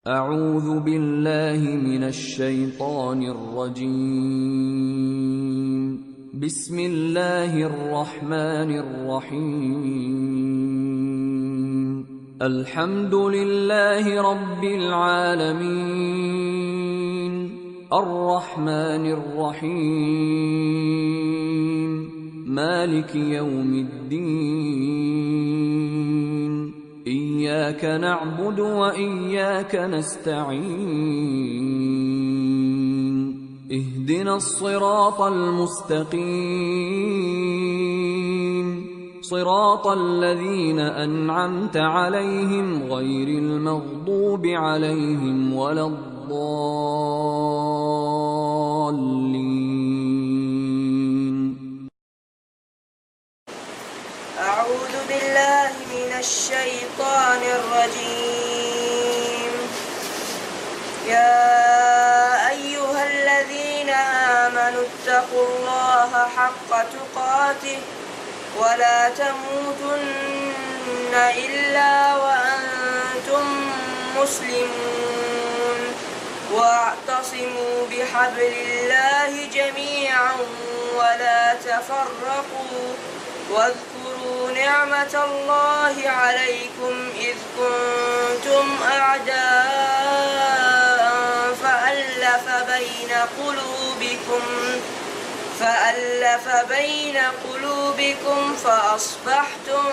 اعوذ باللہ من الشیطان الرجیم بسم اللہ الرحمن الرحیم الحمد للہ رب العالمین الرحمن الرحیم مالک یوم الدین إياك نعبد وإياك نستعين اهدنا الصراط المستقيم صراط الذين أنعمت عليهم غير المغضوب عليهم ولا الضالين. أعوذ بالله من الشيطان الرجيم. يا أيها الذين آمنوا اتقوا الله حق تقاته ولا تموتن إلا وأنتم مسلمون واعتصموا بحبل الله جميعا ولا تفرقوا واذكروا نعمة الله عليكم إذ كنتم أعداء فألف بين قلوبكم فأصبحتم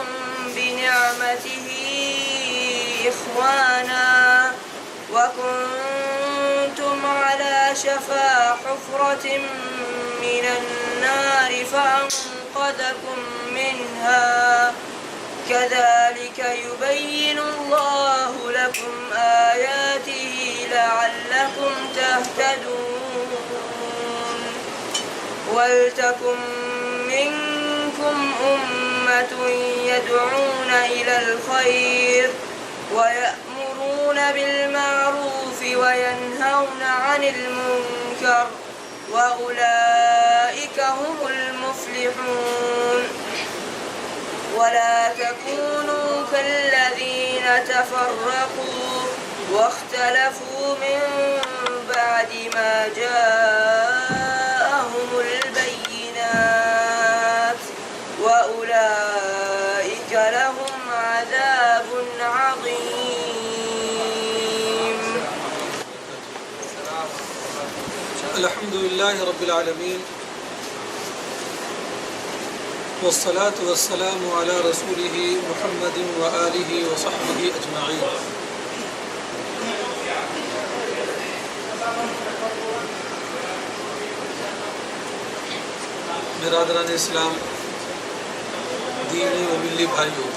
بنعمته إخوانا وكنتم على شفا حفرة من النار فأنقذكم منها كذلك يبين الله لكم آياته لعلكم تهتدون. ولتكن منكم أمة يدعون إلى الخير ويأمرون بالمعروف وينهون عن المنكر وأولئك هم المفلحون. ولا تكونوا كالذين تفرقوا واختلفوا من بعد ما جاءهم البينات وأولئك لهم عذاب عظيم. الحمد للہ رب العالمین والصلاة والسلام على رسوله محمد وآلہ وصحبہ اجمعین. برادران اسلام، دینی و ملی بھائیوں،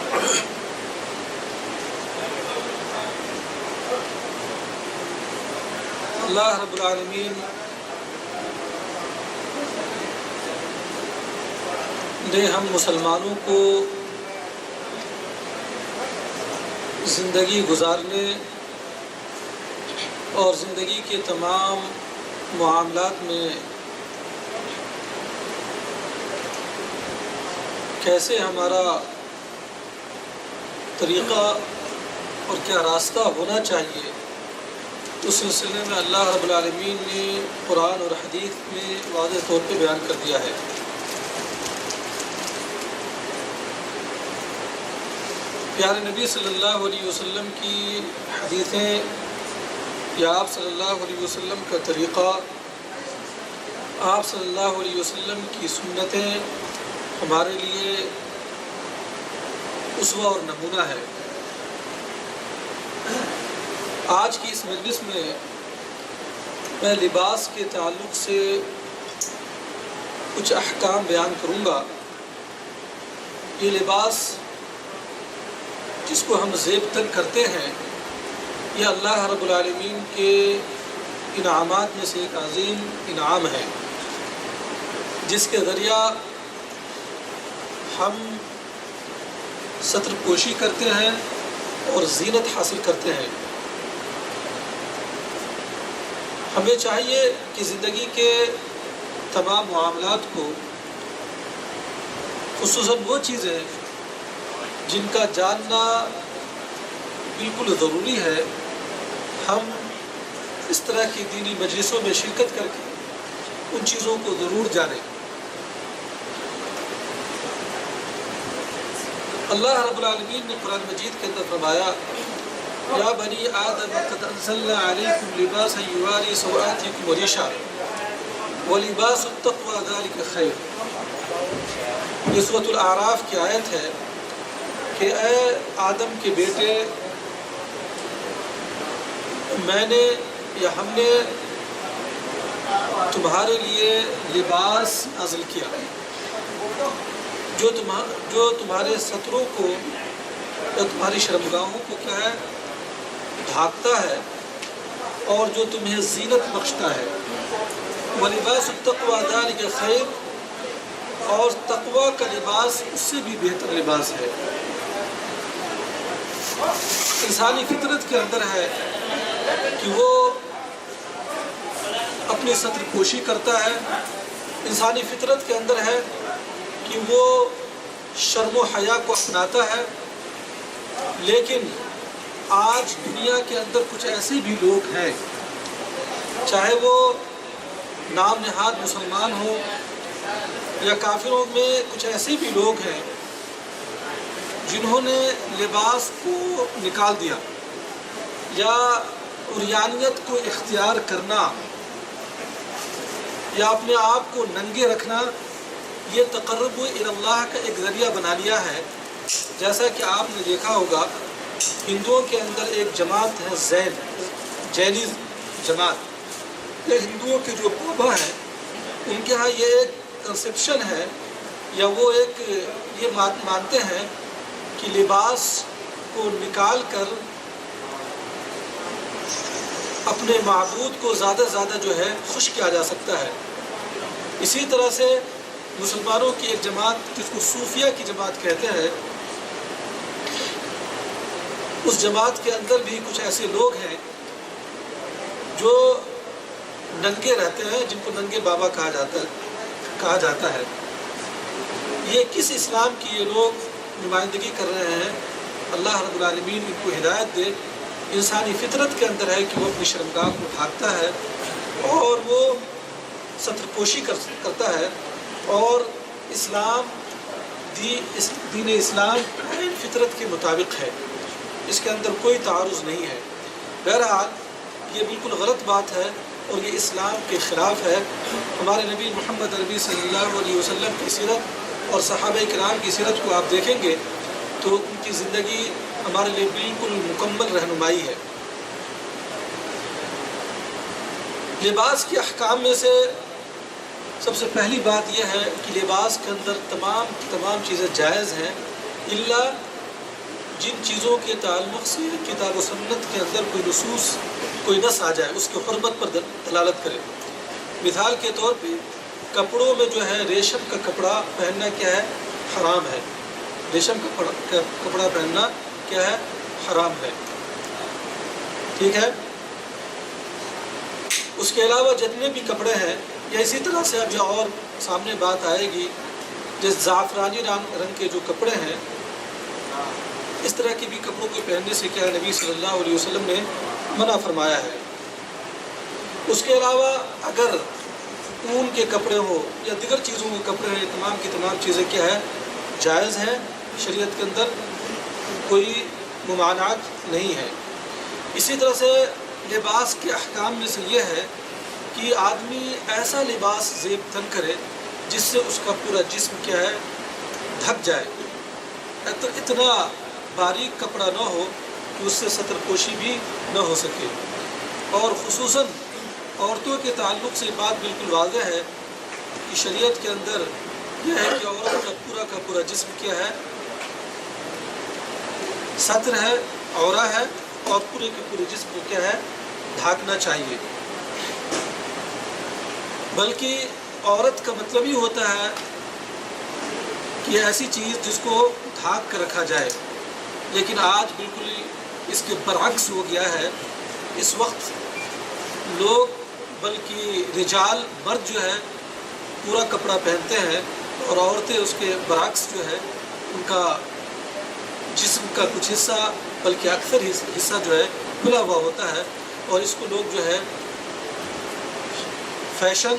اللہ رب العالمین نے ہم مسلمانوں کو زندگی گزارنے اور زندگی کے تمام معاملات میں کیسے ہمارا طریقہ اور کیا راستہ ہونا چاہیے، اس سلسلے میں اللہ رب العالمین نے قرآن اور حدیث میں واضح طور پہ بیان کر دیا ہے. پیارے نبی صلی اللہ علیہ وسلم کی حدیثیں یا آپ صلی اللہ علیہ وسلم کا طریقہ، آپ صلی اللہ علیہ وسلم کی سنتیں ہمارے لیے اسوہ اور نمونہ ہے. آج کی اس مجلس میں میں لباس کے تعلق سے کچھ احکام بیان کروں گا. یہ لباس جس کو ہم زیب تن کرتے ہیں، یہ اللہ رب العالمین کے انعامات میں سے ایک عظیم انعام ہے، جس کے ذریعہ ہم ستر پوشی کرتے ہیں اور زینت حاصل کرتے ہیں. ہمیں چاہیے کہ زندگی کے تمام معاملات کو، خصوصاً وہ چیزیں جن کا جاننا بالکل ضروری ہے، ہم اس طرح کی دینی مجلسوں میں شرکت کر کے ان چیزوں کو ضرور جانیں۔ اللہ رب العالمین نے قرآن مجید کے اندر فرمایا یا بنی آدم قد انزلنا علیکم لباسا یواری سوآتکم وریشا ولباس التقوی ذلک خیر۔ یہ سورۃ الاعراف کی آیت ہے کہ اے آدم کے بیٹے، میں نے یا ہم نے تمہارے لیے لباس نازل کیا جو تمہارے ستروں کو یا تمہاری شرمگاہوں کو کیا ہے ڈھانکتا ہے اور جو تمہیں زینت بخشتا ہے۔ وَلِبَاسُ التَّقْوَى ذَلِكَ خَيْرٌ، اور تقوی کا لباس اس سے بھی بہتر لباس ہے۔ انسانی فطرت کے اندر ہے کہ وہ اپنی ستر پوشی کرتا ہے، انسانی فطرت کے اندر ہے کہ وہ شرم و حیا کو اپناتا ہے، لیکن آج دنیا کے اندر کچھ ایسے بھی لوگ ہیں، چاہے وہ نام نہاد مسلمان ہوں یا کافروں میں کچھ ایسے بھی لوگ ہیں جنہوں نے لباس کو نکال دیا یا عریانیت کو اختیار کرنا یا اپنے آپ کو ننگے رکھنا یہ تقرب اللہ کا ایک ذریعہ بنا لیا ہے۔ جیسا کہ آپ نے دیکھا ہوگا ہندوؤں کے اندر ایک جماعت ہے جینی جماعت، یہ ہندوؤں کے جو بابا ہیں ان کے ہاں یہ ایک کنسیپشن ہے یا وہ ایک یہ مانتے ہیں کہ لباس کو نکال کر اپنے معبود کو زیادہ سے زیادہ جو ہے خوش کیا جا سکتا ہے۔ اسی طرح سے مسلمانوں کی ایک جماعت جس کو صوفیہ کی جماعت کہتے ہیں، اس جماعت کے اندر بھی کچھ ایسے لوگ ہیں جو ننگے رہتے ہیں، جن کو ننگے بابا کہا جاتا ہے۔ یہ کس اسلام کی یہ لوگ نمائندگی کر رہے ہیں؟ اللہ رب العالمین ان کو ہدایت دے۔ انسانی فطرت کے اندر ہے کہ وہ اپنی شرمگاہ کو ڈھانکتا ہے اور وہ ستر پوشی کرتا ہے، اور دین اسلام فطرت کے مطابق ہے، اس کے اندر کوئی تعارض نہیں ہے۔ بہرحال یہ بالکل غلط بات ہے اور یہ اسلام کے خلاف ہے۔ ہمارے نبی محمد عربی صلی اللہ علیہ وسلم کی سیرت اور صحابہ کرام کی سیرت کو آپ دیکھیں گے تو ان کی زندگی ہمارے لیے بالکل مکمل رہنمائی ہے۔ لباس کے احکام میں سے سب سے پہلی بات یہ ہے کہ لباس کے اندر تمام چیزیں جائز ہیں، الا جن چیزوں کے تعلق سے کتاب و سنت کے اندر کوئی نص آ جائے، اس کی حرمت پر دلالت کرے۔ مثال کے طور پہ کپڑوں میں جو ہے ریشم کا کپڑا پہننا کیا ہے؟ حرام ہے۔ ریشم کا کپڑا پہننا کیا ہے؟ حرام ہے، ٹھیک ہے۔ اس کے علاوہ جتنے بھی کپڑے ہیں، یا اسی طرح سے اب اور سامنے بات آئے گی، جس زعفرانی رنگ کے جو کپڑے ہیں، اس طرح کے بھی کپڑوں کو پہننے سے کیا نبی صلی اللہ علیہ وسلم نے منع فرمایا ہے۔ اس کے علاوہ اگر اون کے کپڑے ہو یا دیگر چیزوں کے کپڑے ہیں، تمام کی تمام چیزیں کیا ہے؟ جائز ہیں، شریعت کے اندر کوئی ممانعت نہیں ہے۔ اسی طرح سے لباس کے احکام میں سے یہ ہے کہ آدمی ایسا لباس زیب تن کرے جس سے اس کا پورا جسم کیا ہے؟ ڈھک جائے، تو اتنا باریک کپڑا نہ ہو کہ اس سے ستر پوشی بھی نہ ہو سکے۔ اور خصوصاً عورتوں کے تعلق سے بات بالکل واضح ہے کہ شریعت کے اندر یہ ہے کہ عورت کا پورا جسم کیا ہے؟ ستر ہے، عورہ ہے، اور پورے کے پورے جسم کو کیا ہے؟ ڈھانکنا چاہیے۔ بلکہ عورت کا مطلب ہی ہوتا ہے کہ ایسی چیز جس کو ڈھانک کر رکھا جائے، لیکن آج بالکل اس کے برعکس ہو گیا ہے۔ اس وقت لوگ بلکہ رجال مرد جو ہے پورا کپڑا پہنتے ہیں، اور عورتیں اس کے برعکس جو ہے ان کا جسم کا کچھ حصہ بلکہ اکثر حصہ جو ہے کھلا ہوا ہوتا ہے۔ اور اس کو لوگ جو ہے فیشن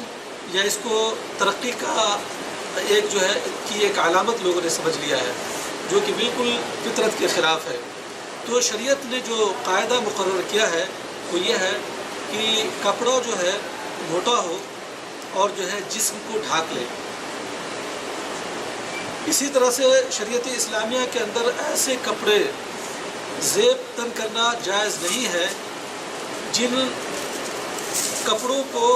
یا اس کو ترقی کا ایک جو ہے کی ایک علامت لوگوں نے سمجھ لیا ہے، جو کہ بالکل فطرت کے خلاف ہے۔ تو شریعت نے جو قاعدہ مقرر کیا ہے وہ یہ ہے کہ کپڑا جو ہے موٹا ہو اور جو ہے جسم کو ڈھانک لے۔ اسی طرح سے شریعت اسلامیہ کے اندر ایسے کپڑے زیب تن کرنا جائز نہیں ہے جن کپڑوں کو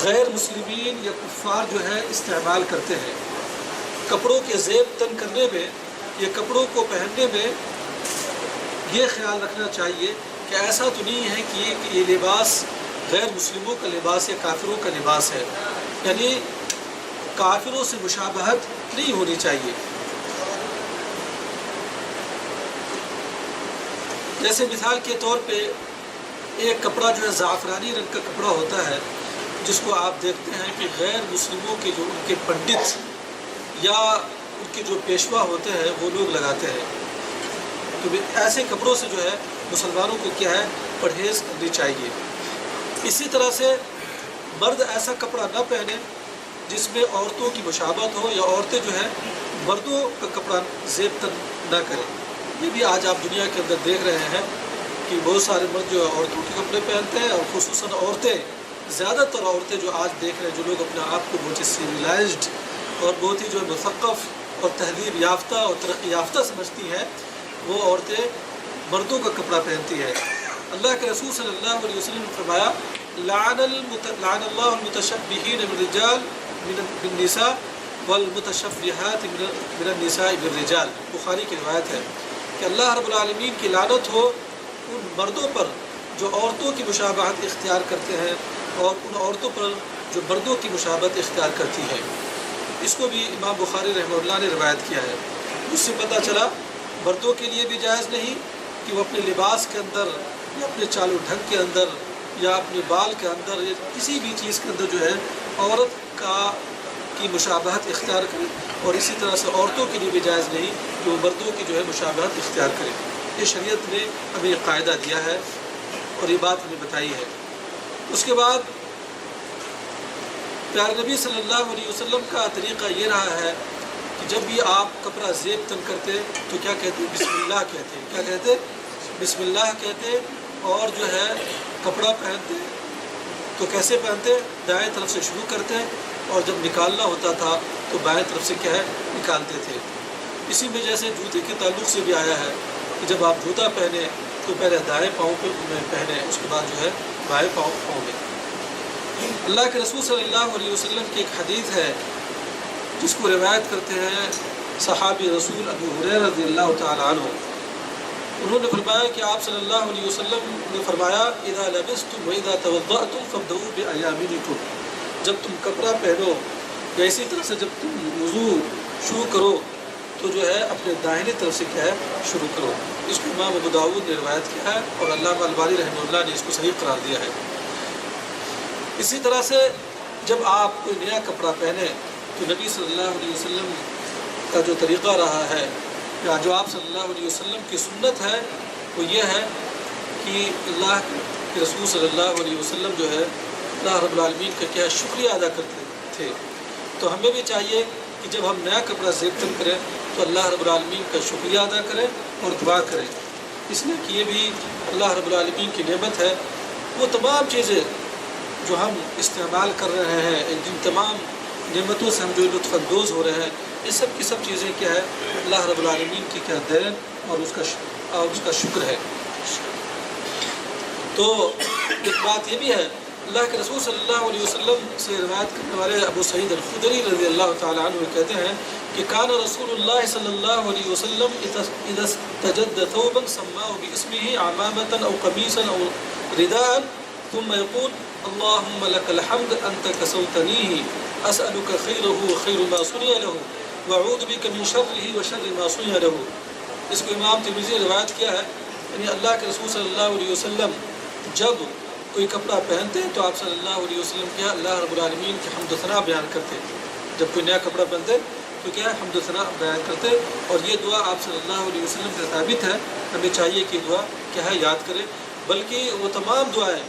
غیر مسلمین یا کفار جو ہے استعمال کرتے ہیں۔ کپڑوں کے زیب تن کرنے میں یا کپڑوں کو پہننے میں یہ خیال رکھنا چاہیے کہ ایسا تو نہیں ہے کہ یہ لباس غیر مسلموں کا لباس یا کافروں کا لباس ہے، یعنی کافروں سے مشابہت نہیں ہونی چاہیے۔ جیسے مثال کے طور پہ ایک کپڑا جو ہے زعفرانی رنگ کا کپڑا ہوتا ہے، جس کو آپ دیکھتے ہیں کہ غیر مسلموں کے جو ان کے پنڈت یا ان کے جو پیشوا ہوتے ہیں وہ لوگ لگاتے ہیں۔ تو ایسے کپڑوں سے جو ہے مسلمانوں کو کیا ہے پرہیز کرنی چاہیے۔ اسی طرح سے مرد ایسا کپڑا نہ پہنے جس میں عورتوں کی مشابہت ہو، یا عورتیں جو ہے مردوں کا کپڑا زیب تن نہ کریں۔ یہ بھی آج آپ دنیا کے اندر دیکھ رہے ہیں کہ بہت سارے مرد جو عورتوں کے کپڑے پہنتے ہیں، اور خصوصاً عورتیں، زیادہ تر عورتیں جو آج دیکھ رہے ہیں، جو لوگ اپنے آپ کو بہت ہی سیویلائزڈ اور بہت ہی جو ہے مثقف اور تہذیب یافتہ اور ترقی یافتہ سمجھتی ہیں، وہ عورتیں مردوں کا کپڑا پہنتی ہے۔ اللہ کے رسول صلی اللہ علیہ وسلم نے فرمایا لعن اللہ المتشبہین بالرجال بالنساء والمتشبہات من النساء بالرجال، بخاری کی روایت ہے کہ اللہ رب العالمین کی لعنت ہو ان مردوں پر جو عورتوں کی مشابہت اختیار کرتے ہیں، اور ان عورتوں پر جو مردوں کی مشابہت اختیار کرتی ہے۔ اس کو بھی امام بخاری رحمہ اللہ نے روایت کیا ہے۔ اس سے پتہ چلا مردوں کے لیے بھی جائز نہیں کہ وہ اپنے لباس کے اندر یا اپنے چال و ڈھنگ کے اندر یا اپنے بال کے اندر یا کسی بھی چیز کے اندر جو ہے عورت کی مشابہت اختیار کرے، اور اسی طرح سے عورتوں کے لیے بھی جائز نہیں کہ وہ مردوں کی جو ہے مشابہت اختیار کرے۔ یہ شریعت نے ہمیں یہ قاعدہ دیا ہے اور یہ بات ہمیں بتائی ہے۔ اس کے بعد پیارے نبی صلی اللہ علیہ وسلم کا طریقہ یہ رہا ہے کہ جب بھی آپ کپڑا زیب تن کرتے تو کیا کہتے؟ بسم اللہ کہتے۔ کیا کہتے؟ بسم اللہ کہتے۔ اور جو ہے کپڑا پہنتے تو کیسے پہنتے؟ دائیں طرف سے شروع کرتے، اور جب نکالنا ہوتا تھا تو بائیں طرف سے کیا ہے نکالتے تھے۔ اسی میں جیسے جوتے کے تعلق سے بھی آیا ہے کہ جب آپ جوتا پہنے تو پہلے دائیں پاؤں میں پہنے، اس کے بعد جو ہے بائیں پاؤں میں۔ اللہ کے رسول صلی اللہ علیہ وسلم کی ایک حدیث ہے جس کو روایت کرتے ہیں صحابی رسول ابو ہریرہ رضی اللہ تعالیٰ عنہ۔ انہوں نے فرمایا کہ آپ صلی اللہ علیہ وسلم نے فرمایا اذا لبستم واذا توضأتم فابدؤوا بأيامنكم، جب تم کپڑا پہنو یا اسی طرح سے جب تم وضو شروع کرو تو جو ہے اپنے داہنی طرف سے کیا ہے شروع کرو۔ اس کو امام ابو داؤد نے روایت کیا ہے، اور علامہ البانی رحمہ اللہ نے اس کو صحیح قرار دیا ہے۔ اسی طرح سے جب آپ کوئی نیا کپڑا پہنے تو نبی صلی اللہ علیہ وسلم کا جو طریقہ رہا ہے یا جو آپ صلی اللہ علیہ وسلم کی سنت ہے وہ یہ ہے کہ اللہ کے رسول صلی اللہ علیہ وسلم جو ہے اللہ رب العالمین کا کیا شکریہ ادا کرتے تھے۔ تو ہمیں بھی چاہیے کہ جب ہم نیا کپڑا زیب تن کریں تو اللہ رب العالمین کا شکریہ ادا کریں اور دعا کریں، اس لیے کہ یہ بھی اللہ رب العالمین کی نعمت ہے۔ وہ تمام چیزیں جو ہم استعمال کر رہے ہیں، جن تمام نعمتوں سے ہم جو لطف اندوز ہو رہے ہیں، یہ سب کی سب چیزیں کیا ہے اللہ رب العالمین کی کیا دین اور اس کا شکر ہے۔ تو ایک بات یہ بھی ہے، اللہ کے رسول صلی اللہ علیہ وسلم سے روایت کرنے والے ابو سعید الخدری رضی اللہ تعالیٰ عنہ کہتے ہیں کہ کان رسول اللہ صلی اللہ علیہ وسلم اذا استجد ثوبا سماه باسمه عمامة او قميصا او رداء ثم يقول اللهم لك الحمد انت كسوتنيه اسألك خيره وخير ما صنع له واعوذ بك من شره وشر ما صنع له۔ اس کو امام ترمذی نے روایت کیا ہے، یعنی اللہ کے رسول صلی اللہ علیہ وسلم جب کوئی کپڑا پہنتے تو آپ صلی اللہ علیہ وسلم کیا اللہ رب العالمین کی حمد و ثنا بیان کرتے۔ جب کوئی نیا کپڑا پہنتے تو کیا حمد و ثنا بیان کرتے، اور یہ دعا آپ صلی اللہ علیہ وسلم سے ثابت ہے، ہمیں چاہیے کہ دعا کیا ہے یاد کرے۔ بلکہ وہ تمام دعائیں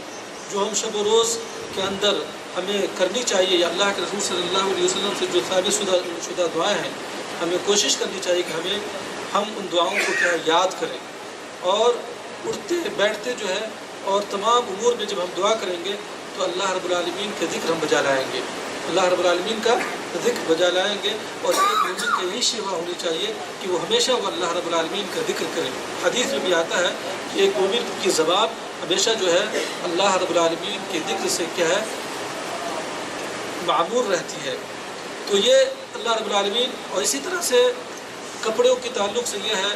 جو ہم شب و روز کے اندر ہمیں کرنی چاہیے، یا اللہ کے رسول صلی اللہ علیہ وسلم سے جو ثابت شدہ دعائیں ہیں، ہمیں کوشش کرنی چاہیے کہ ہم ان دعاؤں کو کیا ہے یاد کریں، اور اٹھتے بیٹھتے جو ہے اور تمام امور میں جب ہم دعا کریں گے تو اللہ رب العالمین کا ذکر ہم بجا لائیں گے، اللہ رب العالمین کا ذکر بجا لائیں گے۔ اور ایک مومن کی یہی شیوا ہونی چاہیے کہ وہ ہمیشہ وہ اللہ رب العالمین کا ذکر کرے۔ حدیث میں بھی آتا ہے کہ ایک مومن کی زبان ہمیشہ جو ہے اللہ رب العالمین کے ذکر سے کیا ہے معمور رہتی ہے۔ تو یہ اللہ رب العالمین، اور اسی طرح سے کپڑوں کے تعلق سے یہ ہے،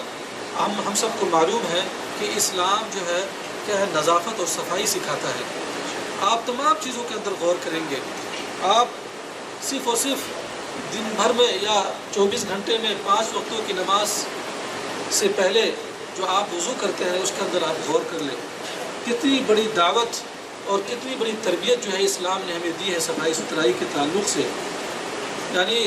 ہم سب کو معلوم ہے کہ اسلام جو ہے کیا ہے نظافت اور صفائی سکھاتا ہے۔ آپ تمام چیزوں کے اندر غور کریں گے، آپ صرف اور صرف دن بھر میں یا 24 گھنٹے میں 5 وقتوں کی نماز سے پہلے جو آپ وضو کرتے ہیں اس کے اندر آپ غور کر لیں، کتنی بڑی دعوت اور کتنی بڑی تربیت جو ہے اسلام نے ہمیں دی ہے صفائی ستھرائی کے تعلق سے۔ یعنی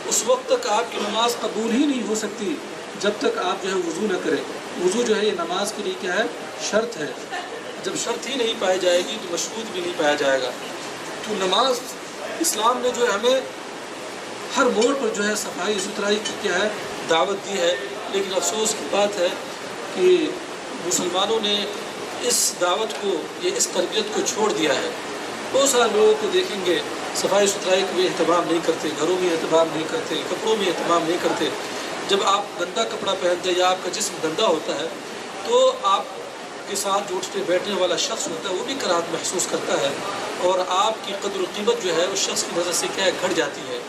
اس وقت تک آپ کی نماز قبول ہی نہیں ہو سکتی جب تک آپ جو ہے وضو نہ کریں۔ وضو جو ہے یہ نماز کے لیے کیا ہے شرط ہے، جب شرط ہی نہیں پائی جائے گی تو مشروط بھی نہیں پایا جائے گا۔ تو نماز اسلام نے جو ہے ہمیں ہر موڑ پر جو ہے صفائی ستھرائی کی کیا ہے دعوت دی ہے، لیکن افسوس کی بات ہے کہ مسلمانوں نے اس دعوت کو، اس تربیت کو چھوڑ دیا ہے۔ بہت سارے لوگوں کو دیکھیں گے صفائی ستھرائی کا بھی اہتمام نہیں کرتے، گھروں میں اہتمام نہیں کرتے، کپڑوں میں اہتمام نہیں کرتے۔ جب آپ گندا کپڑا پہنتے یا آپ کا جسم گندا ہوتا ہے تو آپ کے ساتھ جو اٹھنے بیٹھنے والا شخص ہوتا ہے وہ بھی کراہت محسوس کرتا ہے، اور آپ کی قدر و قیمت جو ہے اس شخص کی نظر سے کیا ہے گھٹ جاتی ہے۔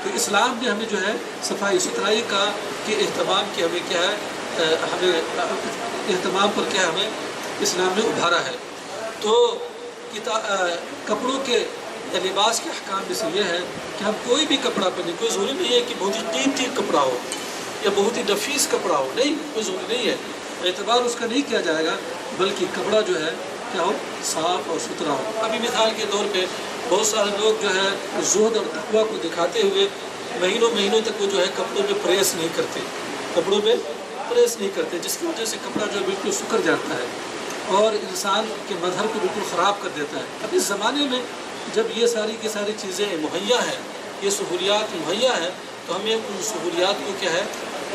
تو اسلام نے ہمیں جو ہے صفائی ستھرائی کا کے اہتمام کی ہمیں کیا ہے ہمیں اہتمام پر کیا ہمیں اسلام نے ابھارا ہے۔ تو کپڑوں کے یا لباس کے احکام میں سے یہ ہے کہ ہم کوئی بھی کپڑا پہنیں، کوئی ضروری نہیں ہے کہ بہت ہی قیمتی کپڑا ہو یا بہت ہی نفیس کپڑا ہو، نہیں، کوئی ضروری نہیں ہے، اعتبار اس کا نہیں کیا جائے گا، بلکہ کپڑا جو ہے کیا ہو صاف اور ستھرا ہو۔ ابھی مثال کے طور پہ بہت سارے لوگ جو ہے زہد اور تقویٰ کو دکھاتے ہوئے مہینوں تک وہ جو ہے کپڑوں پہ پریس نہیں کرتے، کپڑوں پہ پریس نہیں کرتے، جس کی وجہ سے کپڑا جو ہے بالکل سکڑ جاتا ہے اور انسان کے مظہر کو بالکل خراب کر دیتا ہے۔ اب اس زمانے میں جب یہ ساری کی ساری چیزیں مہیا ہیں، یہ سہولیات مہیا ہیں، تو ہمیں ان سہولیات کو کیا ہے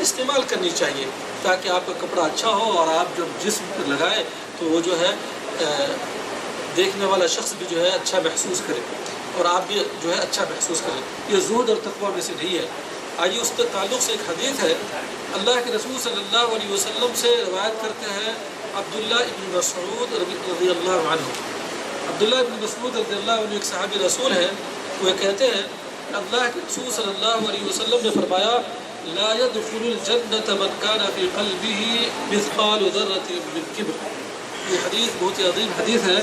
استعمال کرنی چاہیے تاکہ آپ کا کپڑا اچھا ہو، اور آپ جب جسم پر لگائیں تو وہ جو ہے دیکھنے والا شخص بھی جو ہے اچھا محسوس کرے اور آپ بھی جو ہے اچھا محسوس کریں۔ یہ زہد اور تقویٰ میں سے نہیں ہے۔ آئیے اس کے تعلق سے ایک حدیث ہے، اللہ کے رسول صلی اللہ علیہ وسلم سے روایت کرتے ہیں عبداللہ ابن مسعود رضی اللہ عنہ۔ عبداللہ ابن مسعود رضی اللہ عنہ ایک صحابی رسول ہیں، وہ کہتے ہیں کہ اللہ کے رسول صلی اللہ علیہ وسلم نے فرمایا لا يدخل الجنة من كان في قلبه مثقال ذرة من كبر۔ یہ حدیث بہت ہی عظیم حدیث ہے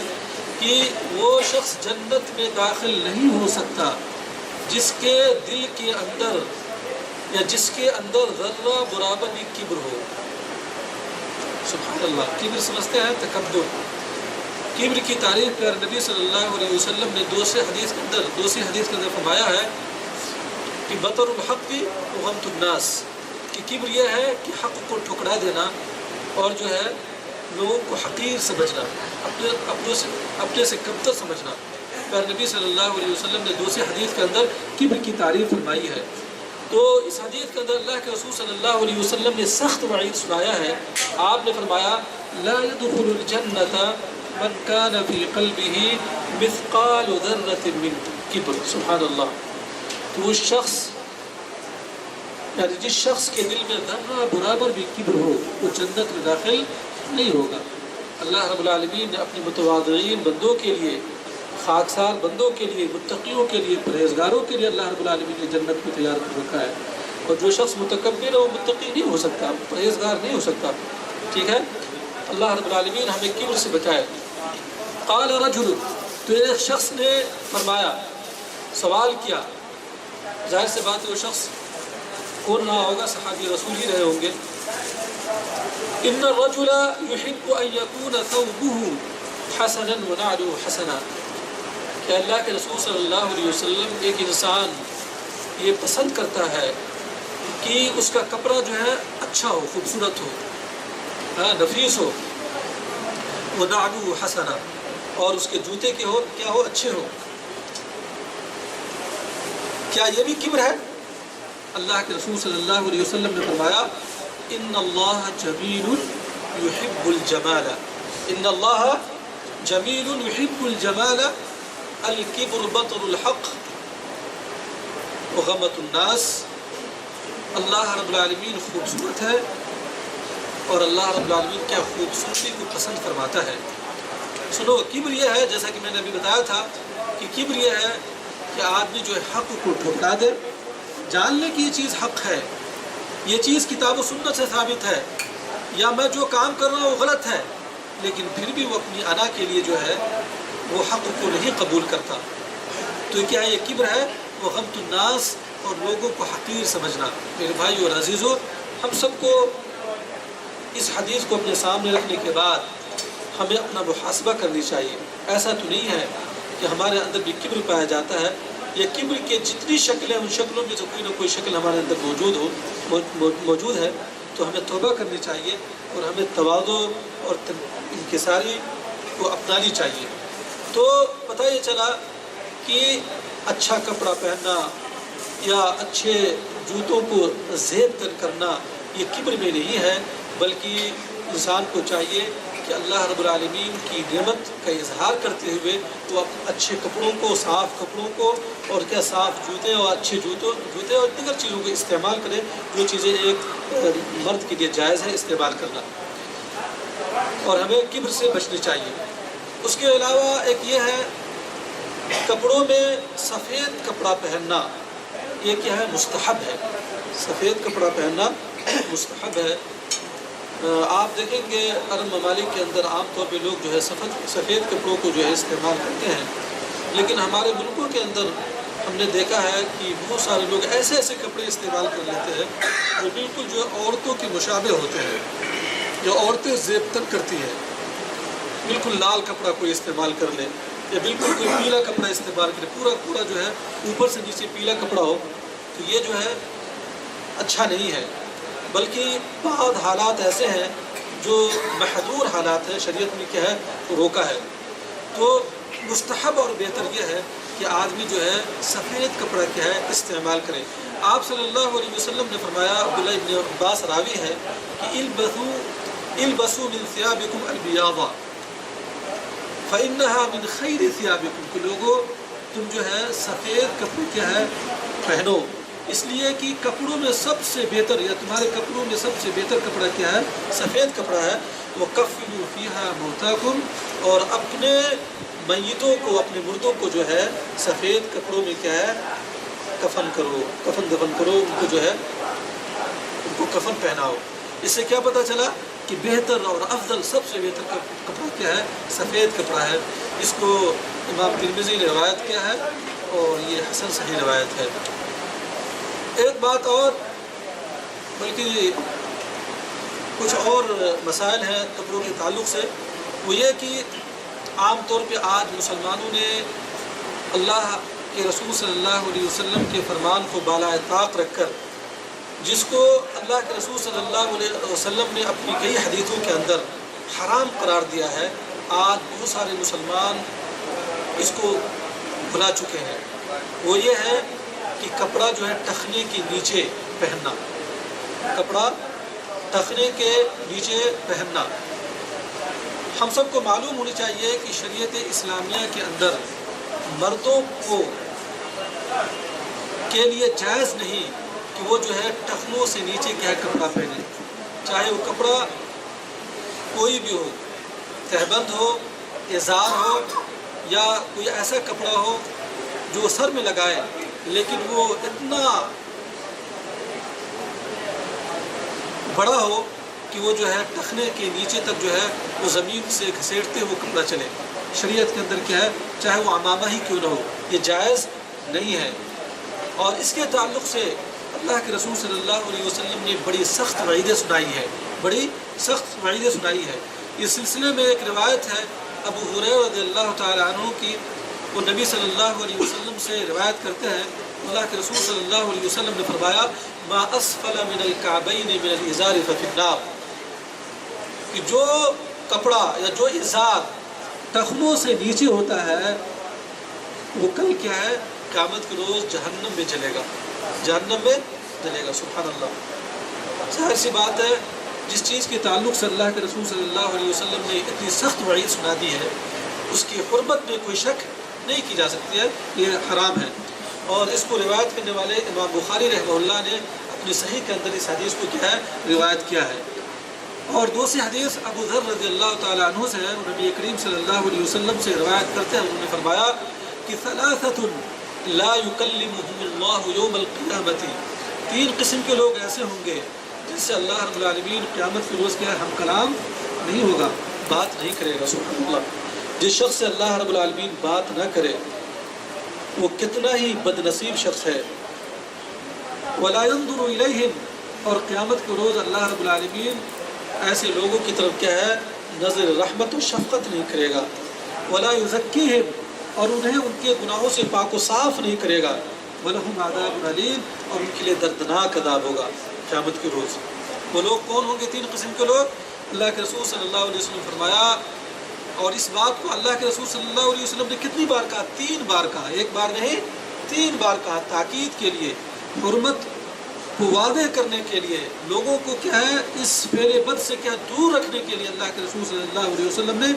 کہ وہ شخص جنت میں داخل نہیں ہو سکتا جس کے دل کے اندر یا جس کے اندر ذرہ برابر بھی کبر ہو۔ سبحان اللہ، کبر سمجھتے ہیں تکبر۔ کبر کی تعریف کر نبی صلی اللہ علیہ وسلم نے دوسری حدیث کے اندر فرمایا ہے کہ بطر الحق کی غمت الناس، کہ کبر یہ ہے کہ حق کو ٹھکرا دینا اور جو ہے لوگوں کو حقیر سمجھنا، اپنے سے کمتر سمجھنا۔ پر نبی صلی اللہ علیہ وسلم نے دوسری حدیث کے اندر کبر کی تعریف فرمائی ہے۔ تو اس حدیث کے اندر اللہ کے رسول صلی اللہ علیہ وسلم نے سخت وعید سنایا ہے۔ آپ نے فرمایا لا يدخل الجنة من كان في قلبه مثقال ذرة من کبر۔ سبحان اللہ۔ تو اس شخص یعنی جس شخص کے دل میں ذرہ برابر بھی کبر ہو وہ جنت میں داخل نہیں ہوگا۔ اللہ رب العالمین نے اپنے متواضعین بندوں کے لیے، خاکسار بندوں کے لیے، متقیوں کے لیے، پرہیزگاروں کے لیے اللہ رب العالمین نے جنت کو تیار کر رکھا ہے، اور جو شخص متکبر ہے وہ متقی نہیں ہو سکتا، پرہیزگار نہیں ہو سکتا۔ ٹھیک ہے، اللہ رب العالمین ہمیں کبر سے بچائے۔ قال رجل، تو ایک شخص نے فرمایا، سوال کیا، ظاہر سے بات ہے وہ شخص کون رہا ہوگا؟ صحابی رسول ہی رہے ہوں گے۔ ان الرجل يحب ان يكون ثوبه حسنا ونعله حسنا، کہ اللہ کے رسول صلی اللہ علیہ وسلم ایک انسان یہ پسند کرتا ہے کہ اس کا کپڑا جو ہے اچھا ہو، خوبصورت ہو، نفیس ہو، وَنَعْلُهُ حَسَنًا، اور اس کے جوتے کے ہو کیا ہو، اچھے ہو۔ کیا یہ بھی کبر ہے؟ اللہ کے رسول صلی اللہ علیہ وسلم نے فرمایا ان اللہ جمیل یحب الجمال، ان اللہ جمیل یحب الجمال، الکبر بطر الحق وغمت الناس۔ اللہ رب العالمین خوبصورت ہے اور اللہ رب العالمین کیا خوبصورتی کو پسند فرماتا ہے۔ سنو، کبر یہ ہے، جیسا کہ میں نے ابھی بتایا تھا کہ کبر یہ ہے کہ آدمی جو ہے حق کو ٹھکرا دے، جان لے کہ یہ چیز حق ہے، یہ چیز کتاب و سنت سے ثابت ہے، یا میں جو کام کر رہا ہوں وہ غلط ہے، لیکن پھر بھی وہ اپنی انا کے لیے جو ہے وہ حق کو نہیں قبول کرتا۔ تو کیا یہ کبر ہے؟ وہ غمت الناس، اور لوگوں کو حقیر سمجھنا۔ میرے بھائی اور عزیزو، ہم سب کو اس حدیث کو اپنے سامنے رکھنے کے بعد ہمیں اپنا محاسبہ کرنی چاہیے۔ ایسا تو نہیں ہے کہ ہمارے اندر بھی کبر پایا جاتا ہے، یا کبر کے جتنی شکلیں، ان شکلوں میں سے کوئی نہ کوئی شکل ہمارے اندر موجود ہے، تو ہمیں توبہ کرنی چاہیے اور ہمیں تواضع اور انکساری کو اپنانی چاہیے۔ تو پتہ یہ چلا کہ اچھا کپڑا پہننا یا اچھے جوتوں کو زیب تن کرنا یہ کبر میں نہیں ہے، بلکہ انسان کو چاہیے کہ اللہ رب العالمین کی نعمت کا اظہار کرتے ہوئے وہ اچھے کپڑوں کو، صاف کپڑوں کو، اور کیا صاف جوتے اور اچھے جوتے اور دیگر چیزوں کو استعمال کرے، جو چیزیں ایک مرد کے لیے جائز ہے استعمال کرنا، اور ہمیں کبر سے بچنی چاہیے۔ اس کے علاوہ ایک یہ ہے، کپڑوں میں سفید کپڑا پہننا یہ کیا ہے؟ مستحب ہے۔ سفید کپڑا پہننا مستحب ہے۔ آپ دیکھیں گے عرب ممالک کے اندر عام طور پہ لوگ جو ہے سفید کپڑوں کو جو ہے استعمال کرتے ہیں، لیکن ہمارے ملکوں کے اندر ہم نے دیکھا ہے کہ بہت سارے لوگ ایسے کپڑے استعمال کر لیتے ہیں جو بالکل جو عورتوں کے مشابہ ہوتے ہیں، جو عورتیں زیب تن کرتی ہیں۔ بالکل لال کپڑا کوئی استعمال کر لے، یا بالکل کوئی پیلا کپڑا استعمال کرے، پورا جو ہے اوپر سے نیچے پیلا کپڑا ہو، تو یہ جو ہے اچھا نہیں ہے۔ بلکہ بعض حالات ایسے ہیں جو محظور حالات ہیں، شریعت میں کیا ہے روکا ہے۔ تو مستحب اور بہتر یہ ہے کہ آدمی جو ہے سفید کپڑا کیا ہے استعمال کرے۔ آپ صلی اللہ علیہ وسلم نے فرمایا، عبداللہ ابن عباس راوی ہے کہ البسوا من ثيابكم البياض فإنها من خير ثيابكم، کہ لوگوں تم جو ہے سفید کپڑے کیا ہے پہنو، اس لیے کہ کپڑوں میں سب سے بہتر، یا تمہارے کپڑوں میں سب سے بہتر کپڑا کیا ہے؟ سفید کپڑا ہے۔ وَكَفِّنُوا فِيهَا مَوْتَاكُمْ، اور اپنے میتوں کو، اپنے مردوں کو جو ہے سفید کپڑوں میں کیا ہے کفن کرو، کفن دفن کرو، ان کو جو ہے ان کو کفن پہناؤ۔ اس سے کیا پتہ چلا کہ بہتر اور افضل، سب سے بہتر کپڑا کیا ہے؟ سفید کپڑا ہے۔ اس کو امام ترمذی نے روایت کیا ہے اور یہ حسن صحیح روایت ہے۔ ایک بات اور، بلکہ کچھ اور مسائل ہیں کپڑوں کے تعلق سے، وہ یہ کہ عام طور پہ آج مسلمانوں نے اللہ کے رسول صلی اللہ علیہ وسلم کے فرمان کو بالائے طاق رکھ کر، جس کو اللہ کے رسول صلی اللہ علیہ وسلم نے اپنی کئی حدیثوں کے اندر حرام قرار دیا ہے، آج بہت سارے مسلمان اس کو بھلا چکے ہیں۔ وہ یہ ہے کہ کپڑا جو ہے ٹخنے کے نیچے پہننا، کپڑا ٹخنے کے نیچے پہننا۔ ہم سب کو معلوم ہونی چاہیے کہ شریعت اسلامیہ کے اندر مردوں کو کے لیے جائز نہیں کہ وہ جو ہے ٹخنوں سے نیچے کیا کپڑا پہنے، چاہے وہ کپڑا کوئی بھی ہو، تہبند ہو، ازار ہو، یا کوئی ایسا کپڑا ہو جو سر میں لگائے لیکن وہ اتنا بڑا ہو کہ وہ جو ہے ٹخنے کے نیچے تک جو ہے وہ زمین سے گھسیٹتے وہ کپڑا چلے۔ شریعت کے اندر کیا ہے، چاہے وہ عمامہ ہی کیوں نہ ہو، یہ جائز نہیں ہے۔ اور اس کے تعلق سے اللہ کے رسول صلی اللہ علیہ وسلم نے بڑی سخت وعیدیں سنائی ہے، بڑی سخت وعیدیں سنائی ہے۔ اس سلسلے میں ایک روایت ہے ابو ہریرہ رضی اللہ تعالی عنہ کی، وہ نبی صلی اللہ علیہ وسلم سے روایت کرتے ہیں، اللہ کے رسول صلی اللہ علیہ وسلم نے فرمایا ما اسفل من الکعبین من الازار ففی النار، کہ جو کپڑا یا جو ازار ٹخنوں سے نیچے ہوتا ہے وہ کل کیا ہے؟ قیامت کے روز جہنم میں جلے گا، جہنم میں جلے گا۔ سبحان اللہ۔ ظاہر سی بات ہے جس چیز کے تعلق سے اللہ کے رسول صلی اللہ علیہ وسلم نے اتنی سخت وعید سنا دی ہے اس کی حرمت میں کوئی شک نہیں کی جا سکتی ہے، یہ حرام ہے۔ اور اس کو روایت کرنے والے امام بخاری رحمہ اللہ نے اپنی صحیح کے اندر اس حدیث کو کیا ہے؟ روایت کیا ہے۔ اور دوسری حدیث ابو ذر رضی اللہ تعالیٰ عنہ سے ہے، نبی کریم صلی اللہ علیہ وسلم سے روایت کرتے ہیں، انہوں نے فرمایا کہ ثلاثۃ لا یکلمہم اللہ یوم القیامۃ، تین قسم کے لوگ ایسے ہوں گے جن سے اللہ رب العالمین قیامت کے روز کیا ہے؟ ہم کلام نہیں ہوگا، بات نہیں کرے گا۔ سبحان اللہ۔ جس شخص سے اللہ رب العالمین بات نہ کرے وہ کتنا ہی بد نصیب شخص ہے۔ ولا ينظر الیہم، اور قیامت کے روز اللہ رب العالمین ایسے لوگوں کی طرف کیا ہے؟ نظر رحمت و شفقت نہیں کرے گا۔ ولا یزکیہم، اور انہیں ان کے گناہوں سے پاک و صاف نہیں کرے گا۔ ولہم عذاب علیم، اور ان کے لیے دردناک عذاب ہوگا قیامت کے روز۔ وہ لوگ کون ہوں گے؟ تین قسم کے لوگ۔ اللہ کے رسول صلی اللہ علیہ وسلم نے فرمایا، اور اس بات کو اللہ کے رسول صلی اللہ علیہ وسلم نے کتنی بار کہا؟ 3 بار کہا، ایک بار نہیں 3 بار کہا، تاکید کے لیے، حرمت کو واضح کرنے کے لیے، لوگوں کو کیا ہے اس فعل بد سے کیا دور رکھنے کے لیے اللہ کے رسول صلی اللہ علیہ وسلم نے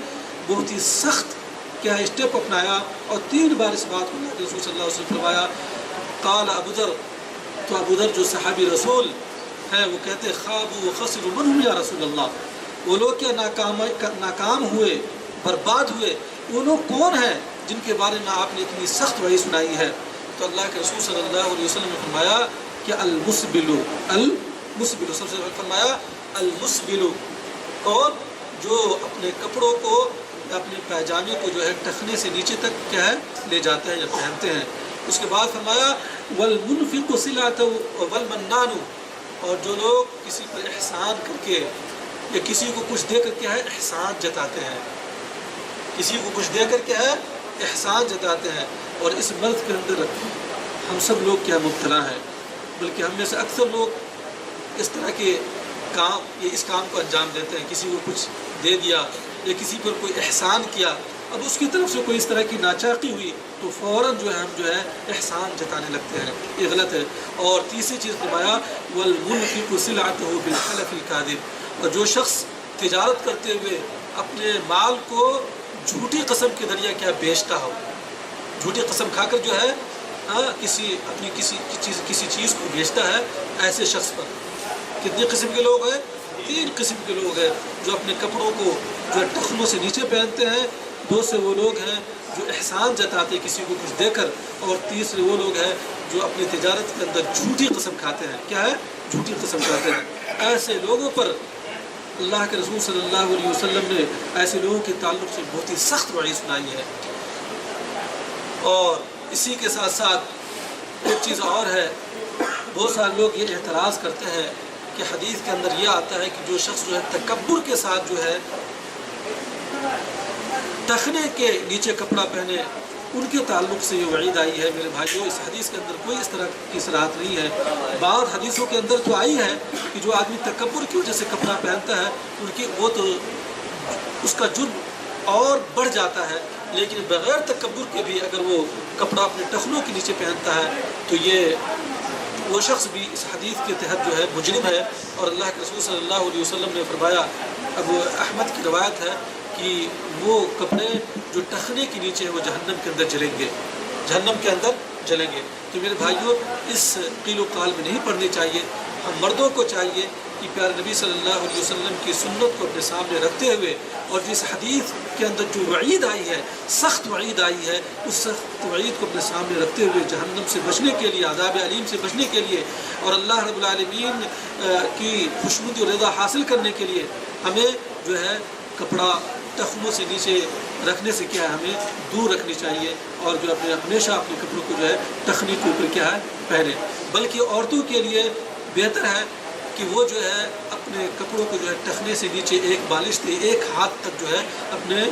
بہت ہی سخت کیا اسٹیپ اپنایا، اور 3 بار اس بات کو اللہ کے رسول صلی اللہ علیہ وسلم نے فرمایا۔ قال ابو ذر، تو ابو ذر جو صحابی رسول ہیں وہ کہتے خواب و خسر من ہم یا رسول اللہ، وہ لوگ کیا ناکام ہوئے، برباد ہوئے، وہ لوگ کون ہیں جن کے بارے میں آپ نے اتنی سخت وعید سنائی ہے؟ تو اللہ کے رسول صلی اللہ علیہ وسلم نے فرمایا کہ المسبل، المسبل، سب سے پہلے فرمایا المسبل، کون؟ جو اپنے کپڑوں کو، اپنے پیجامے کو جو ہے ٹخنے سے نیچے تک کیا ہے لے جاتے ہیں یا پہنتے ہیں۔ اس کے بعد فرمایا والمنفق صلاتہ والمنان، اور جو لوگ کسی پر احسان کر کے یا کسی کو کچھ دے کر کیا ہے احسان جتاتے ہیں، کسی کو کچھ دے کر کیا ہے احسان جتاتے ہیں۔ اور اس مرض کے اندر ہم سب لوگ کیا مبتلا ہیں، بلکہ ہم میں سے اکثر لوگ اس طرح کے کام، یہ اس کام کو انجام دیتے ہیں، کسی کو کچھ دے دیا یا کسی پر کوئی احسان کیا، اب اس کی طرف سے کوئی اس طرح کی ناچاقی ہوئی تو فوراً جو ہے ہم جو ہے احسان جتانے لگتے ہیں، یہ غلط ہے۔ اور تیسری چیز فرمایا والمنفق صلعته بالحلف الكاذب، اور جو شخص تجارت کرتے ہوئے اپنے مال کو جھوٹی قسم کے ذریعے کیا بیچتا ہو، جھوٹی قسم کھا کر جو ہے کسی چیز کو بیچتا ہے، ایسے شخص پر کتنی قسم کے لوگ ہیں؟ 3 قسم کے لوگ ہیں جو اپنے کپڑوں کو جو ٹخنوں سے نیچے پہنتے ہیں، 2 سے وہ لوگ ہیں جو احسان جتاتے ہیں کسی کو کچھ دے کر، اور تیسرے وہ لوگ ہیں جو اپنی تجارت کے اندر جھوٹی قسم کھاتے ہیں۔ کیا ہے؟ جھوٹی قسم کھاتے ہیں۔ ایسے لوگوں پر اللہ کے رسول صلی اللہ علیہ وسلم نے ایسے لوگوں کے تعلق سے بہت ہی سخت وعید سنائی ہے۔ اور اسی کے ساتھ ساتھ ایک چیز اور ہے، بہت سارے لوگ یہ اعتراض کرتے ہیں کہ حدیث کے اندر یہ آتا ہے کہ جو شخص جو ہے تکبر کے ساتھ جو ہے ٹخنے کے نیچے کپڑا پہنے، ان کے تعلق سے یہ وعید آئی ہے۔ میرے بھائیوں، اس حدیث کے اندر کوئی اس طرح کی صراحت نہیں ہے۔ بعض حدیثوں کے اندر تو آئی ہے کہ جو آدمی تکبر کی وجہ سے کپڑا پہنتا ہے ان کی وہ تو اس کا جرم اور بڑھ جاتا ہے، لیکن بغیر تکبر کے بھی اگر وہ کپڑا اپنے ٹخنوں کے نیچے پہنتا ہے تو یہ وہ شخص بھی اس حدیث کے تحت جو ہے مجرم ہے۔ اور اللہ کے رسول صلی اللہ علیہ وسلم نے فرمایا، ابو احمد کی روایت ہے کہ وہ کپڑے جو ٹخنے کے نیچے ہیں وہ جہنم کے اندر جلیں گے، جہنم کے اندر جلیں گے۔ تو میرے بھائیوں، اس قیل و قال میں نہیں پڑھنی چاہیے۔ ہم مردوں کو چاہیے کہ پیارے نبی صلی اللہ علیہ وسلم کی سنت کو اپنے سامنے رکھتے ہوئے، اور جس حدیث کے اندر جو وعید آئی ہے، سخت وعید آئی ہے، اس سخت وعید کو اپنے سامنے رکھتے ہوئے جہنم سے بچنے کے لیے، عذاب علیم سے بچنے کے لیے، اور اللہ رب العالمین کی خوشنودی اور رضا حاصل کرنے کے لیے ہمیں جو ہے کپڑا ٹخنوں سے نیچے رکھنے سے کیا ہے ہمیں دور رکھنی چاہیے، اور جو اپنے ہمیشہ اپنے کپڑوں کو جو ہے ٹخنی کے اوپر کیا ہے پہنے۔ بلکہ عورتوں کے لیے بہتر ہے کہ وہ جو ہے اپنے کپڑوں کو جو ہے ٹخنے سے نیچے ایک بالش سے 1 ہاتھ تک جو ہے اپنے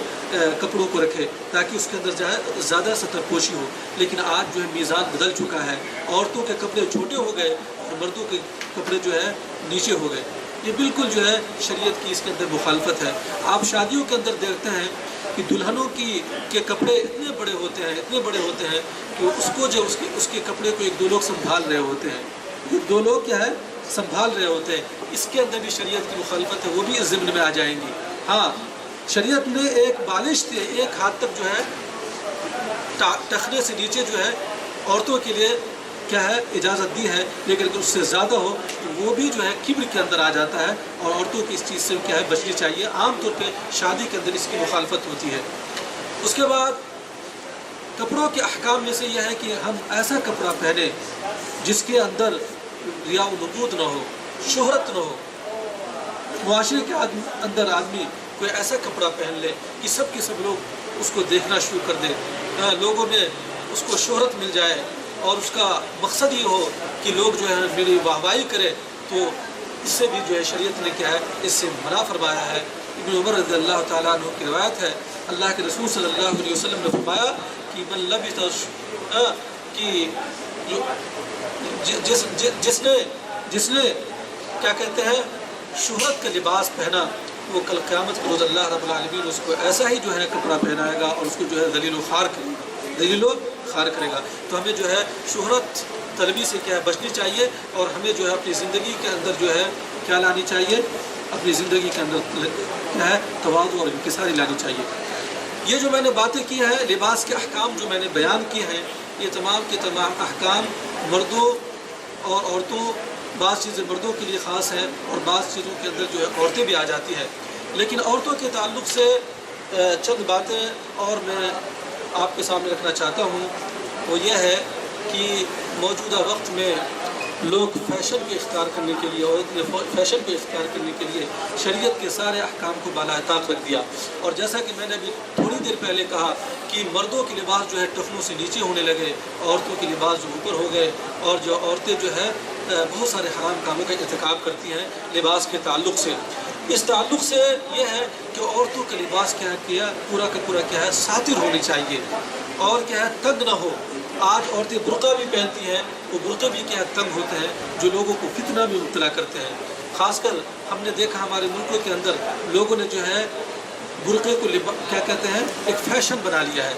کپڑوں کو رکھے، تاکہ اس کے اندر جو ہے زیادہ سطح پوشی ہو۔ لیکن آج جو ہے میزان بدل چکا ہے، عورتوں کے کپڑے چھوٹے ہو گئے اور مردوں کے کپڑے جو ہے نیچے ہو گئے۔ یہ بالکل جو ہے شریعت کی اس کے اندر مخالفت ہے۔ آپ شادیوں کے اندر دیکھتے ہیں کہ دلہنوں کے کپڑے اتنے بڑے ہوتے ہیں کہ اس کو جو اس کے کپڑے کو ایک دو لوگ سنبھال رہے ہوتے ہیں، ایک دو لوگ کیا ہے سنبھال رہے ہوتے ہیں۔ اس کے اندر بھی شریعت کی مخالفت ہے، وہ بھی اس ضمن میں آ جائیں گی۔ ہاں شریعت نے ایک بالش سے ایک ہاتھ تک جو ہے ٹخنے سے نیچے جو ہے عورتوں کے لیے کیا ہے اجازت دی ہے، لیکن اگر اس سے زیادہ ہو تو وہ بھی جو ہے کبر کے اندر آ جاتا ہے، اور عورتوں کی اس چیز سے کیا ہے بچنی چاہیے۔ عام طور پہ شادی کے اندر اس کی مخالفت ہوتی ہے۔ اس کے بعد کپڑوں کے احکام میں سے یہ ہے کہ ہم ایسا کپڑا پہنیں جس کے اندر ریا و نقود نہ ہو، شہرت نہ ہو۔ معاشرے کے اندر آدمی کوئی ایسا کپڑا پہن لے کہ سب کے سب لوگ اس کو دیکھنا شروع کر دیں، لوگوں میں اس کو شہرت مل جائے، اور اس کا مقصد یہ ہو کہ لوگ جو ہے میری واہوائی کرے، تو اس سے بھی جو ہے شریعت نے کیا ہے اس سے منع فرمایا ہے۔ ابن عمر رضی اللہ تعالیٰ عنہ کی روایت ہے، اللہ کے رسول صلی اللہ علیہ وسلم نے فرمایا کہ من لبس کہ جس نے کیا کہتے ہیں شہرت کا لباس پہنا، وہ کل قیامت کے روز اللہ رب العالمین اس کو ایسا ہی جو ہے کپڑا پہنائے گا، اور اس کو جو ہے ذلیل و خوار کرے گا۔ تو ہمیں جو ہے شہرت طلبی سے کیا ہے بچنی چاہیے، اور ہمیں جو ہے اپنی زندگی کے اندر جو ہے کیا لانی چاہیے، اپنی زندگی کے اندر کیا ہے تواضع اور انکساری لانی چاہیے۔ یہ جو میں نے باتیں کی ہیں، لباس کے احکام جو میں نے بیان کیے ہیں، یہ تمام کے تمام احکام مردوں اور عورتوں، بعض چیزیں مردوں کے لیے خاص ہیں اور بعض چیزوں کے اندر جو ہے عورتیں بھی آ جاتی ہیں۔ لیکن عورتوں کے تعلق سے چند باتیں اور میں آپ کے سامنے رکھنا چاہتا ہوں، وہ یہ ہے کہ موجودہ وقت میں لوگ فیشن کو اختیار کرنے کے لیے، عورت نے فیشن کو اختیار کرنے کے لیے شریعت کے سارے احکام کو بالائے طاق رکھ دیا۔ اور جیسا کہ میں نے ابھی تھوڑی دیر پہلے کہا کہ مردوں کے لباس جو ہے ٹخنوں سے نیچے ہونے لگے، عورتوں کے لباس جو اوپر ہو گئے، اور جو عورتیں جو ہے بہت سارے حرام کاموں کا ارتکاب کرتی ہیں لباس کے تعلق سے۔ اس تعلق سے یہ ہے کہ عورتوں کا لباس کیا پورا کا پورا کیا ہے ساتر ہونی چاہیے، اور کیا ہے تنگ نہ ہو۔ آج عورتیں برقع بھی پہنتی ہیں، وہ برقع بھی کیا تنگ ہوتے ہیں، جو لوگوں کو فتنہ میں مبتلا کرتے ہیں۔ خاص کر ہم نے دیکھا ہمارے ملکوں کے اندر لوگوں نے جو ہے برقعے کو کیا کہتے ہیں ایک فیشن بنا لیا ہے،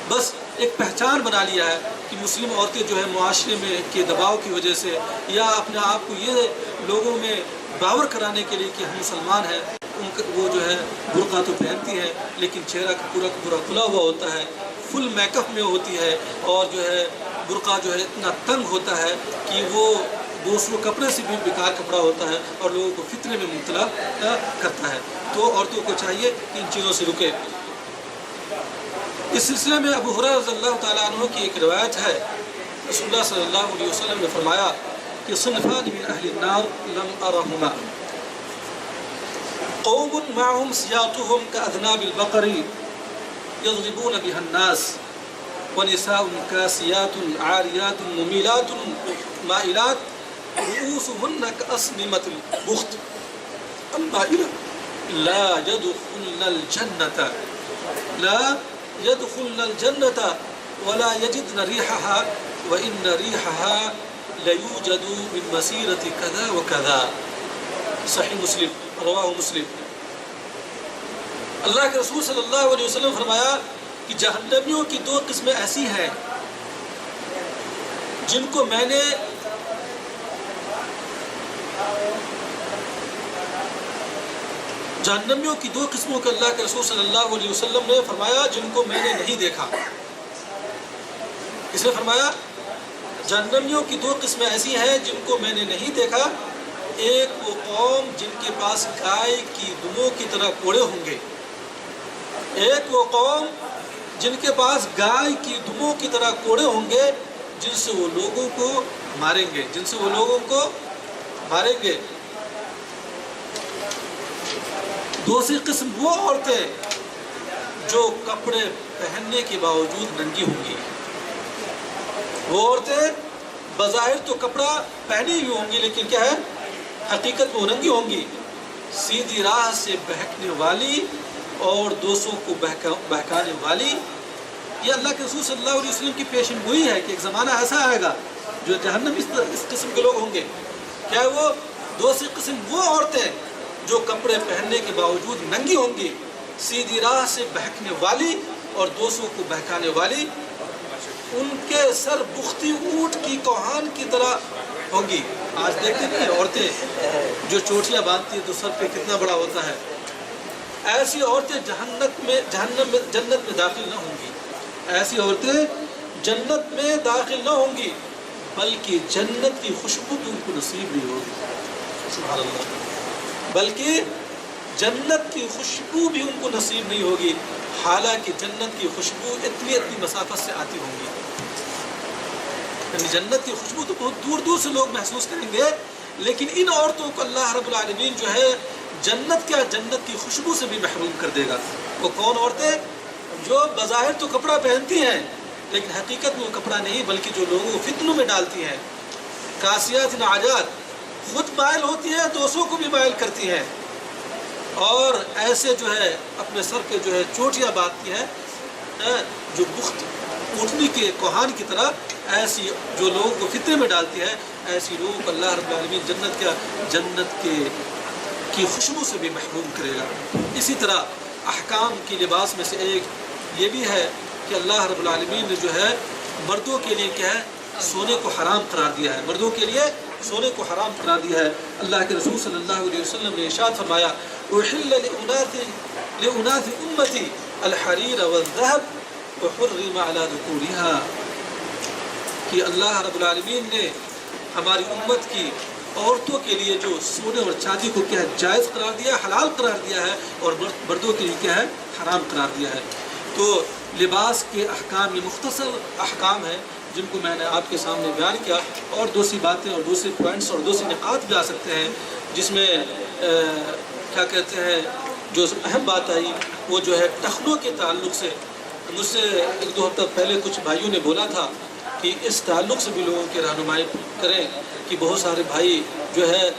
بس ایک پہچان بنا لیا ہے کہ مسلم عورتیں جو ہے معاشرے میں کے دباؤ کی وجہ سے، یا اپنے آپ کو یہ لوگوں میں باور کرانے کے لیے کہ ہم مسلمان ہیں، وہ جو ہے برقع تو پہنتی ہیں لیکن چہرہ کا پورا کھلا ہوا ہوتا ہے، فل میک اپ میں ہوتی ہے، اور جو ہے برقع جو ہے اتنا تنگ ہوتا ہے کہ وہ دوسروں کپڑے سے بھی بیکار کپڑا ہوتا ہے اور لوگوں کو فتنے میں مبتلا کرتا ہے۔ تو عورتوں کو چاہیے کہ ان چیزوں سے رکے۔ اس سلسلے میں ابو ہریرہ رضی اللہ تعالیٰ عنہ کی ایک روایت ہے، رسول اللہ صلی اللہ علیہ وسلم نے فرمایا کہ صنفان من اہل النار لم ارہما، قوم معهم سیاطهم كأذناب البقر يضربون بها الناس، ونساء كاسيات عاريات مميلات مائلات رؤوسهن كأصنمة البخت المائلة لا يدخلن الجنة ولا يجدن ريحها وإن ريحها ليوجد من مسيرة كذا وكذا۔ صحیح مسلم، رواہ مسلم۔ اللہ کے رسول صلی اللہ علیہ وسلم فرمایا کہ جہنمیوں کی دو قسمیں ایسی ہیں جن کو میں نے جہنمیوں کی دو قسموں کے اللہ کے رسول صلی اللہ علیہ وسلم نے فرمایا جن کو میں نے نہیں دیکھا۔ اس نے فرمایا جہنمیوں کی دو قسمیں ایسی ہیں جن کو میں نے نہیں دیکھا، ایک وہ قوم جن کے پاس گائے کی دموں کی طرح کوڑے ہوں گے، ایک وہ قوم جن کے پاس گائے کی دموں کی طرح کوڑے ہوں گے، جن سے وہ لوگوں کو ماریں گے۔ دوسری قسم وہ عورتیں جو کپڑے پہننے کے باوجود ننگی ہوں گی۔ وہ عورتیں بظاہر تو کپڑا پہنی ہوئی ہوں گی لیکن کیا ہے حقیقت وہ ننگی ہوں گی، سیدھی راہ سے بہکنے والی اور دوسروں کو بہکانے والی۔ یہ اللہ کے رسول صلی اللہ علیہ وسلم کی پیشن گوئی ہے کہ ایک زمانہ ایسا آئے گا جو جہنم اس قسم کے لوگ ہوں گے۔ کیا وہ دوسری قسم وہ عورتیں جو کپڑے پہننے کے باوجود ننگی ہوں گی، سیدھی راہ سے بہکنے والی اور دوسروں کو بہکانے والی، ان کے سر بختی اونٹ کی کوہان کی طرح ہوں گی۔ آج دیکھتے ہیں عورتیں جو چوٹیاں باندھتی ہیں تو سر پہ کتنا بڑا ہوتا ہے، ایسی عورتیں جنت میں داخل نہ ہوں گی، ایسی عورتیں جنت میں داخل نہ ہوں گی، بلکہ جنت کی خوشبو بھی ان کو نصیب نہیں ہوگی۔ سبحان اللہ، بلکہ جنت کی خوشبو بھی ان کو نصیب نہیں ہوگی، حالانکہ جنت کی خوشبو اتنی مسافت سے آتی ہوں گی۔ یعنی جنت کی خوشبو تو بہت دور دور سے لوگ محسوس کریں گے، لیکن ان عورتوں کو اللہ رب العالمین جو ہے جنت کی خوشبو سے بھی محروم کر دے گا۔ وہ کون عورتیں؟ جو بظاہر تو کپڑا پہنتی ہیں لیکن حقیقت میں وہ کپڑا نہیں بلکہ جو لوگوں کو فتنوں میں ڈالتی ہیں، کاسیات ناجات، خود مائل ہوتی ہیں دوسروں کو بھی مائل کرتی ہیں، اور ایسے جو ہے اپنے سر پہ جو ہے چوٹیاں باندھتی ہیں جو بخت اونٹنی کے کوہان کی طرح، ایسی جو لوگوں کو فتنے میں ڈالتی ہے، ایسی لوگوں کو اللہ رب العالمین جنت کی خوشبو سے بھی محروم کرے گا۔ اسی طرح احکام کی لباس میں سے ایک یہ بھی ہے کہ اللہ رب العالمین نے جو ہے مردوں کے لیے کیا ہے، سونے کو حرام قرار دیا ہے، مردوں کے لیے سونے کو حرام قرار دیا ہے۔ اللہ کے رسول صلی اللہ علیہ وسلم نے ارشاد فرمایا احل لأناس امتی الحریر والذهب وحرم على ذکورها، کہ اللہ رب العالمین نے ہماری امت کی عورتوں کے لیے جو سونے اور چاندی کو کیا ہے جائز قرار دیا، حلال قرار دیا ہے، اور مردوں کے لیے کیا ہے حرام قرار دیا ہے۔ تو لباس کے احکام یہ مختصر احکام ہیں جن کو میں نے آپ کے سامنے بیان کیا، اور دوسری باتیں اور دوسرے پوائنٹس اور دوسری نکات بھی آ سکتے ہیں، جس میں کیا کہتے ہیں جو اہم بات آئی وہ جو ہے ٹخنوں کے تعلق سے۔ مجھ سے ایک دو ہفتہ پہلے کچھ بھائیوں نے بولا تھا کہ اس تعلق سے بھی لوگوں کی رہنمائی کریں کہ بہت سارے بھائی جو ہے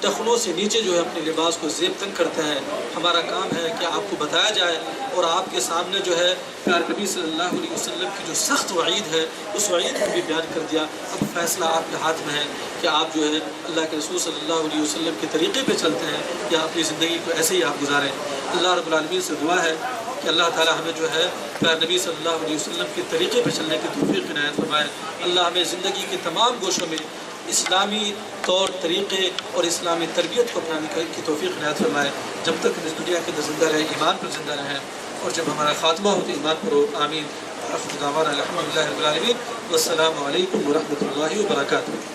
ٹخنوں سے نیچے جو ہے اپنے لباس کو زیب تنگ کرتے ہیں۔ ہمارا کام ہے کہ آپ کو بتایا جائے اور آپ کے سامنے جو ہے پیارے نبی صلی اللہ علیہ وسلم کی جو سخت وعید ہے اس وعید کو بھی بیان کر دیا۔ اب فیصلہ آپ کے ہاتھ میں ہے کہ آپ جو ہے اللہ کے رسول صلی اللہ علیہ وسلم کے طریقے پہ چلتے ہیں یا اپنی زندگی کو ایسے ہی آپ گزاریں۔ اللہ رب العالمین سے دعا ہے کہ اللہ تعالی ہمیں جو ہے پیارے نبی صلی اللہ علیہ وسلم کے طریقے پہ چلنے کی توفیق عنایت فرمائے۔ اللہ ہمیں زندگی کے تمام گوشوں میں اسلامی طور طریقے اور اسلامی تربیت کو اپنانے کی توفیق عنایت فرمائے۔ جب تک ہم اس دنیا کے اندر زندہ رہے ایمان پر زندہ رہیں، اور جب ہمارا خاتمہ ہو تو ایمان پر ہو۔ آمین۔ آخر دعوانا الحمدللہ رب العالمین، والسلام علیکم ورحمۃ اللہ وبرکاتہ۔